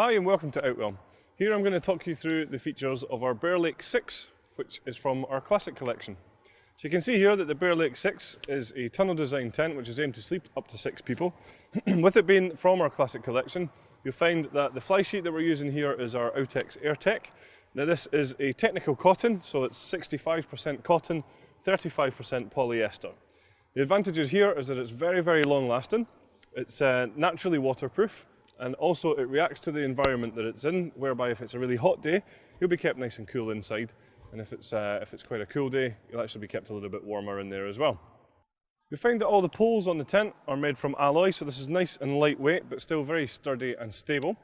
Hi and welcome to Outwell. Here I'm going to talk you through the features of our Bear Lake 6, which is from our classic collection. So you can see here that the Bear Lake 6 is a tunnel design tent which is aimed to sleep up to 6 people. With it being from our classic collection, you'll find that the Flysheet that we're using here is our Outtex Airtech. Now this is a technical cotton, so it's 65% cotton, 35% polyester. The advantages here is that it's very, very long lasting, it's naturally waterproof, and also it reacts to the environment that it's in, whereby if it's a really hot day, you'll be kept nice and cool inside, and if it's quite a cool day, you'll actually be kept a little bit warmer in there as well. You'll find that all the poles on the tent are made from alloy, so this is nice and lightweight, but still very sturdy and stable.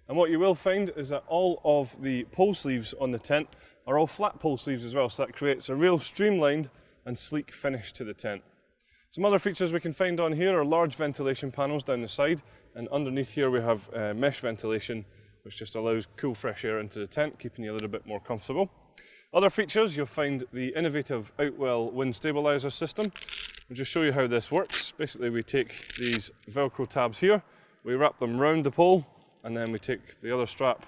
And what you will find is that all of the pole sleeves on the tent are all flat pole sleeves as well, so that creates a real streamlined and sleek finish to the tent. Some other features we can find on here are large ventilation panels down the side, and underneath here we have mesh ventilation, which just allows cool fresh air into the tent, keeping you a little bit more comfortable. Other features, you'll find the innovative Outwell wind stabilizer system. I'll just show you how this works. Basically we take these Velcro tabs here, we wrap them round the pole, and then we take the other strap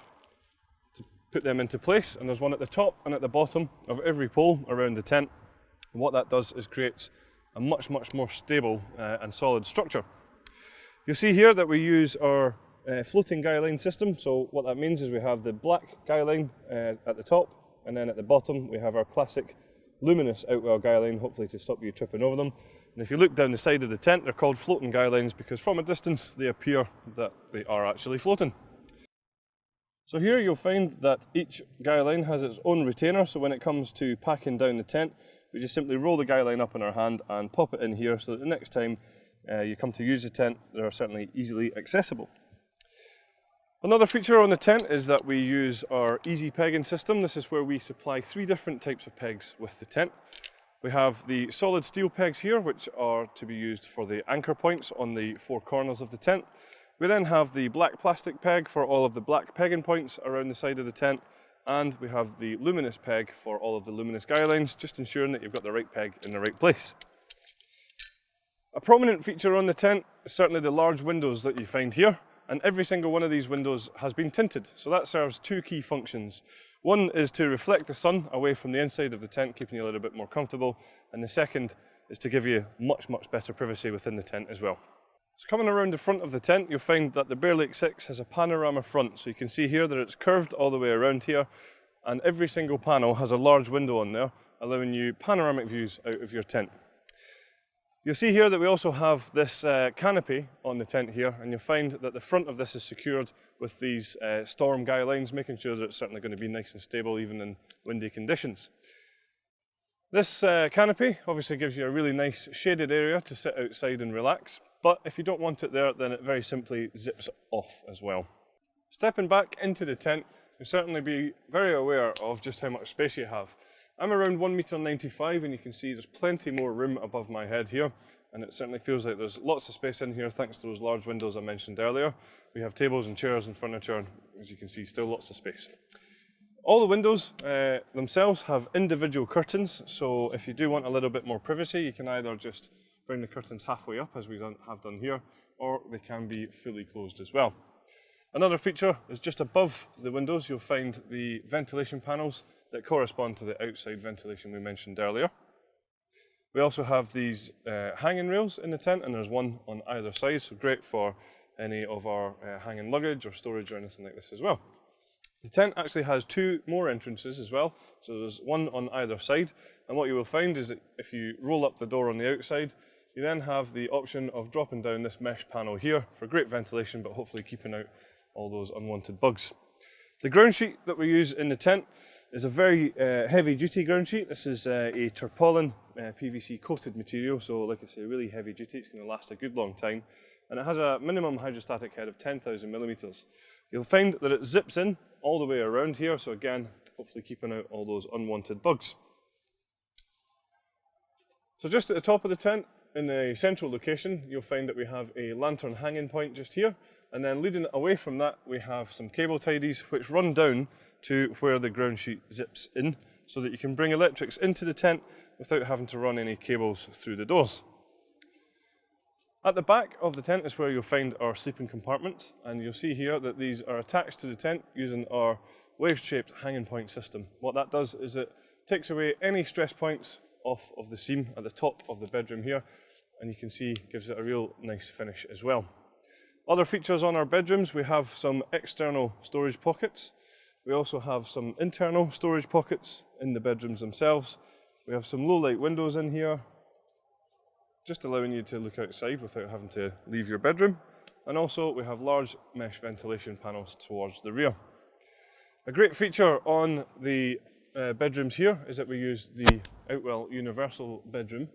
to put them into place, and there's one at the top and at the bottom of every pole around the tent. And what that does is creates a much more stable and solid structure. You'll see here that we use our floating guyline system. So what that means is we have the black guyline at the top, and then at the bottom we have our classic luminous Outwell guyline, hopefully to stop you tripping over them. And if you look down the side of the tent, they're called floating guylines because from a distance they appear that they are actually floating. So here you'll find that each guyline has its own retainer, so when it comes to packing down the tent, we just simply roll the guyline up in our hand and pop it in here so that the next time you come to use the tent, they are certainly easily accessible. Another feature on the tent is that we use our easy pegging system. This is where we supply 3 different types of pegs with the tent. We have the solid steel pegs here, which are to be used for the anchor points on the 4 corners of the tent. We then have the black plastic peg for all of the black pegging points around the side of the tent, and we have the luminous peg for all of the luminous guylines, just ensuring that you've got the right peg in the right place. A prominent feature on the tent is certainly the large windows that you find here, and every single one of these windows has been tinted, so that serves 2 key functions. One is to reflect the sun away from the inside of the tent, keeping you a little bit more comfortable, and the second is to give you much better privacy within the tent as well. So coming around the front of the tent, you'll find that the Bear Lake 6 has a panorama front, so you can see here that it's curved all the way around here, and every single panel has a large window on there, allowing you panoramic views out of your tent. You'll see here that we also have this canopy on the tent here, and you'll find that the front of this is secured with these storm guylines, making sure that it's certainly going to be nice and stable even in windy conditions. This canopy obviously gives you a really nice shaded area to sit outside and relax, but if you don't want it there, then it very simply zips off as well. Stepping back into the tent, you'll certainly be very aware of just how much space you have. I'm around 1.95 m, and you can see there's plenty more room above my head here, and it certainly feels like there's lots of space in here thanks to those large windows I mentioned earlier. We have tables and chairs and furniture, and as you can see, still lots of space. All the windows themselves have individual curtains, so if you do want a little bit more privacy, you can either just bring the curtains halfway up, as we have done here, or they can be fully closed as well. Another feature is just above the windows, you'll find the ventilation panels that correspond to the outside ventilation we mentioned earlier. We also have these hanging rails in the tent, and there's one on either side, so great for any of our hanging luggage or storage or anything like this as well. The tent actually has 2 more entrances as well, so there's one on either side, and what you will find is that if you roll up the door on the outside, you then have the option of dropping down this mesh panel here for great ventilation, but hopefully keeping out all those unwanted bugs. The ground sheet that we use in the tent is a very heavy duty ground sheet. This is a tarpaulin PVC coated material, so like I say, really heavy duty. It's going to last a good long time, and it has a minimum hydrostatic head of 10,000 millimeters. You'll find that it zips in all the way around here, so again, hopefully keeping out all those unwanted bugs. So just at the top of the tent, in the central location, you'll find that we have a lantern hanging point just here, and then leading away from that, we have some cable tidies which run down to where the ground sheet zips in, so that you can bring electrics into the tent without having to run any cables through the doors. At the back of the tent is where you'll find our sleeping compartments, and you'll see here that these are attached to the tent using our wave-shaped hanging point system. What that does is it takes away any stress points off of the seam at the top of the bedroom here, and you can see gives it a real nice finish as well. Other features on our bedrooms, we have some external storage pockets. We also have some internal storage pockets in the bedrooms themselves. We have some low light windows in here, just allowing you to look outside without having to leave your bedroom. And also we have large mesh ventilation panels towards the rear. A great feature on the bedrooms here is that we use the Outwell universal bedroom.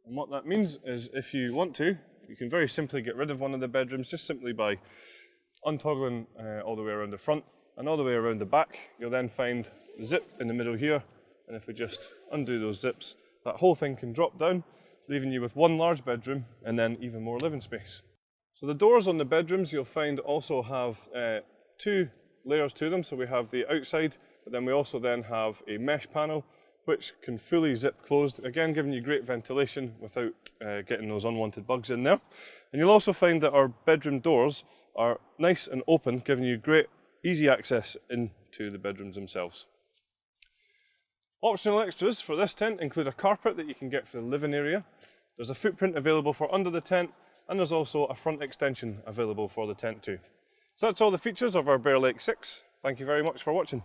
And what that means is if you want to, you can very simply get rid of one of the bedrooms just simply by untoggling all the way around the front and all the way around the back. You'll then find the zip in the middle here, and if we just undo those zips, that whole thing can drop down, leaving you with one large bedroom and then even more living space. So the doors on the bedrooms you'll find also have two layers to them. So we have the outside, but then we also then have a mesh panel which can fully zip closed, again giving you great ventilation without getting those unwanted bugs in there. And you'll also find that our bedroom doors are nice and open, giving you great easy access into the bedrooms themselves. Optional extras for this tent include a carpet that you can get for the living area. There's a footprint available for under the tent, and there's also a front extension available for the tent too. So that's all the features of our Bear Lake 6. Thank you very much for watching.